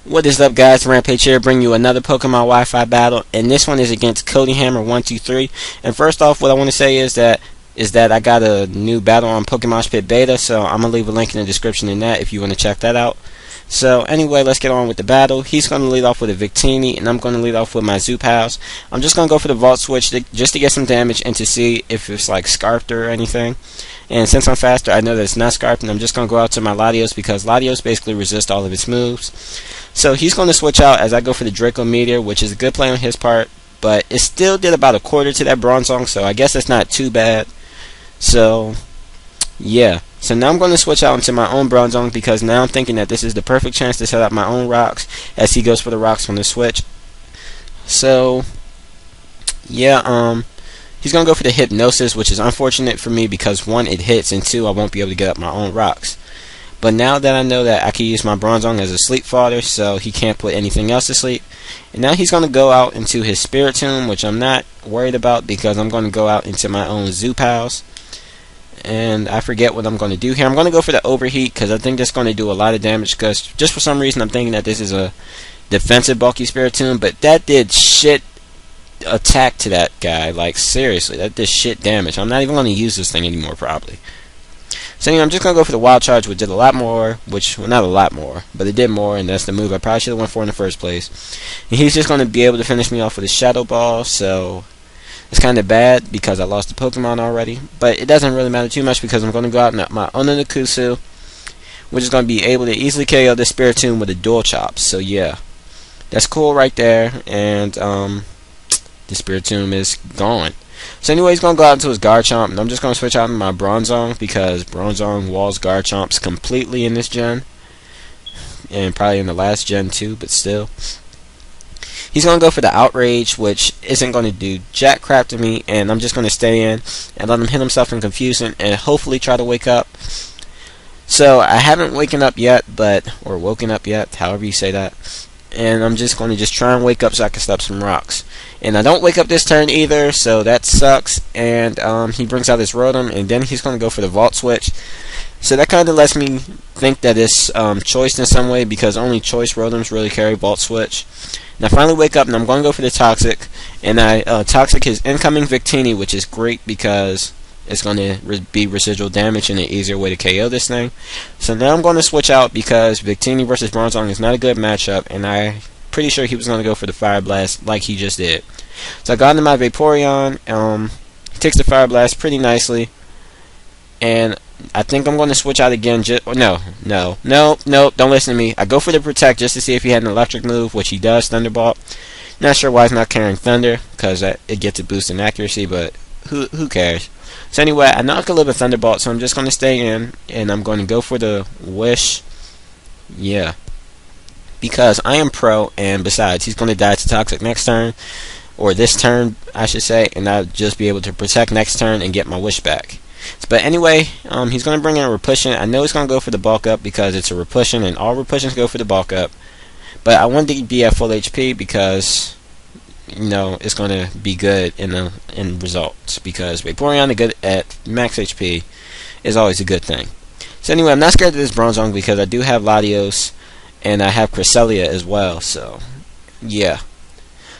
What is up, guys? Rampage here, bring you another Pokemon Wi-Fi battle, and this one is against CodyHammer123. And first off, what I want to say is that I got a new battle on PokeMoshPitBeta, so I'm gonna leave a link in the description in that if you want to check that out. So anyway, let's get on with the battle. He's going to lead off with a Victini, and I'm going to lead off with my Zoopals. I'm just going to go for the Vault Switch just to get some damage and to see if it's like Scarfed or anything. And since I'm faster, I know that it's not Scarfed, and I'm just going to go out to my Latios because Latios basically resists all of its moves. So he's going to switch out as I go for the Draco Meteor, which is a good play on his part, but it still did about a quarter to that Bronzong, so I guess it's not too bad. So yeah. So now I'm going to switch out into my own Bronzong because now I'm thinking that this is the perfect chance to set up my own rocks as he goes for the rocks on the switch. So yeah, he's going to go for the Hypnosis, which is unfortunate for me because 1, it hits, and 2, I won't be able to get up my own rocks. But now that I know that I can use my Bronzong as a sleep fodder, so he can't put anything else to sleep. And now he's going to go out into his Spiritomb, which I'm not worried about because I'm going to go out into my own Zoopals. And I forget what I'm going to do here. I'm going to go for the Overheat because I think that's going to do a lot of damage because just for some reason I'm thinking that this is a defensive bulky Spiritomb, but that did shit attack to that guy. Like seriously, that did shit damage. I'm not even going to use this thing anymore probably. So anyway, I'm just going to go for the Wild Charge, which did a lot more, well, not a lot more, but it did more, and that's the move I probably should have went for in the first place. And he's just going to be able to finish me off with a Shadow Ball, so it's kind of bad because I lost the Pokemon already, but it doesn't really matter too much because I'm going to go out and my Ononikusu, which is going to be able to easily KO this Spiritomb with a Dual Chop. So yeah, that's cool right there, and the Spiritomb is gone. So anyway, he's going to go out into his Garchomp, and I'm just going to switch out into my Bronzong because Bronzong walls Garchomps completely in this gen, and probably in the last gen too, but still. He's going to go for the Outrage, which isn't going to do jack crap to me, and I'm just going to stay in and let him hit himself in Confusion and hopefully try to wake up. So I haven't woken up yet, or woken up yet, however you say that, and I'm just going to try and wake up so I can stop some rocks. And I don't wake up this turn either, so that sucks, and he brings out his Rotom, and then he's going to go for the Vault Switch. So that kind of lets me think that it's choice in some way because only choice Rotoms really carry Vault Switch. And I finally wake up and I'm going to go for the Toxic, and I Toxic his incoming Victini, which is great because it's going to be residual damage and an easier way to KO this thing. So now I'm going to switch out because Victini versus Bronzong is not a good matchup, and I'm pretty sure he was going to go for the Fire Blast like he just did. So I got into my Vaporeon, he takes the Fire Blast pretty nicely, and I think I'm going to switch out again. No, don't listen to me. I go for the Protect just to see if he had an electric move, which he does, Thunderbolt. Not sure why he's not carrying Thunder, because it gets a boost in accuracy, but who cares? So anyway, I knock a little bit Thunderbolt, so I'm just going to stay in, and I'm going to go for the Wish. Yeah. Because I am pro, and besides, he's going to die to Toxic next turn, or this turn, I should say, and I'll just be able to Protect next turn and get my Wish back. But anyway, he's going to bring in a Repulsion. I know he's going to go for the Bulk Up because it's a Repulsion, and all Repulsions go for the Bulk Up. But I wanted to be at full HP because, you know, it's going to be good in results. Because Vaporeon good at max HP is always a good thing. So anyway, I'm not scared of this Bronzong because I do have Latios, and I have Cresselia as well. So yeah.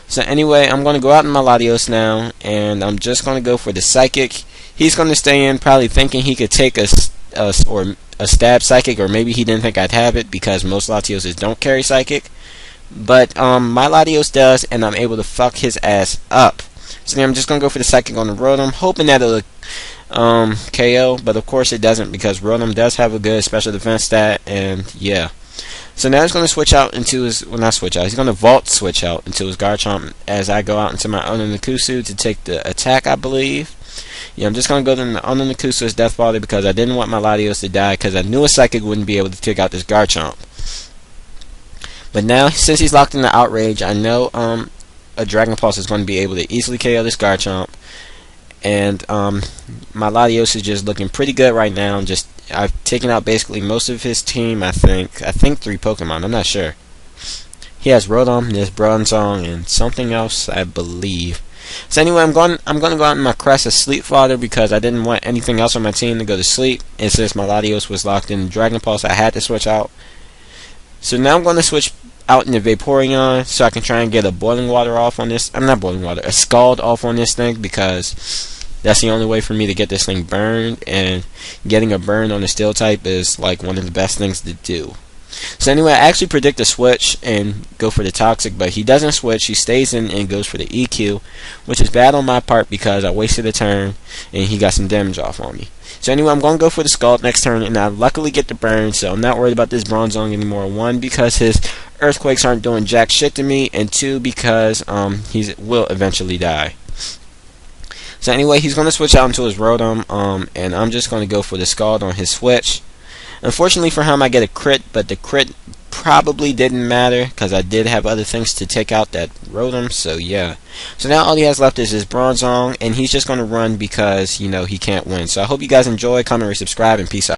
So anyway, I'm going to go out in my Latios now, and I'm just going to go for the Psychic. He's going to stay in, probably thinking he could take a Stab Psychic, or maybe he didn't think I'd have it because most Latioses don't carry Psychic. But my Latios does, and I'm able to fuck his ass up. So then I'm just going to go for the Psychic on the Rotom, hoping that it'll KO, but of course it doesn't because Rotom does have a good special defense stat, and yeah. So now he's going to switch out into his, well, not switch out, he's going to Vault Switch out into his Garchomp as I go out into my Ononikusu to take the attack, I believe. Yeah, I'm just going to go to the Ononikusu as Death Father because I didn't want my Latios to die because I knew a Psychic wouldn't be able to take out this Garchomp. But now, since he's locked in the Outrage, I know a Dragon Pulse is going to be able to easily KO this Garchomp. And my Latios is just looking pretty good right now. I've taken out basically most of his team, I think 3 Pokemon, I'm not sure. He has Rotom, this Bronzong, and something else, I believe. So anyway, I'm going to go out in my Crest as Sleep Fodder because I didn't want anything else on my team to go to sleep. And since my Latios was locked in Dragon Pulse, I had to switch out. So now I'm going to switch out in the Vaporeon so I can try and get a boiling water off on this. I'm not boiling water, a scald off on this thing, because that's the only way for me to get this thing burned, and getting a burn on the steel type is like one of the best things to do. So anyway, I actually predict a switch and go for the toxic, but he doesn't switch. He stays in and goes for the EQ, which is bad on my part because I wasted a turn and he got some damage off on me. So anyway, I'm going to go for the Scald next turn, and I luckily get the burn, so I'm not worried about this Bronzong anymore. 1, because his Earthquakes aren't doing jack shit to me, and 2, because he will eventually die. So anyway, he's going to switch out into his Rotom, and I'm just going to go for the Scald on his switch. Unfortunately for him, I get a crit, but the crit probably didn't matter because I did have other things to take out that Rotom, so yeah. So now all he has left is his Bronzong, and he's just going to run because, you know, he can't win. So I hope you guys enjoy, comment, rate, subscribe, and peace out.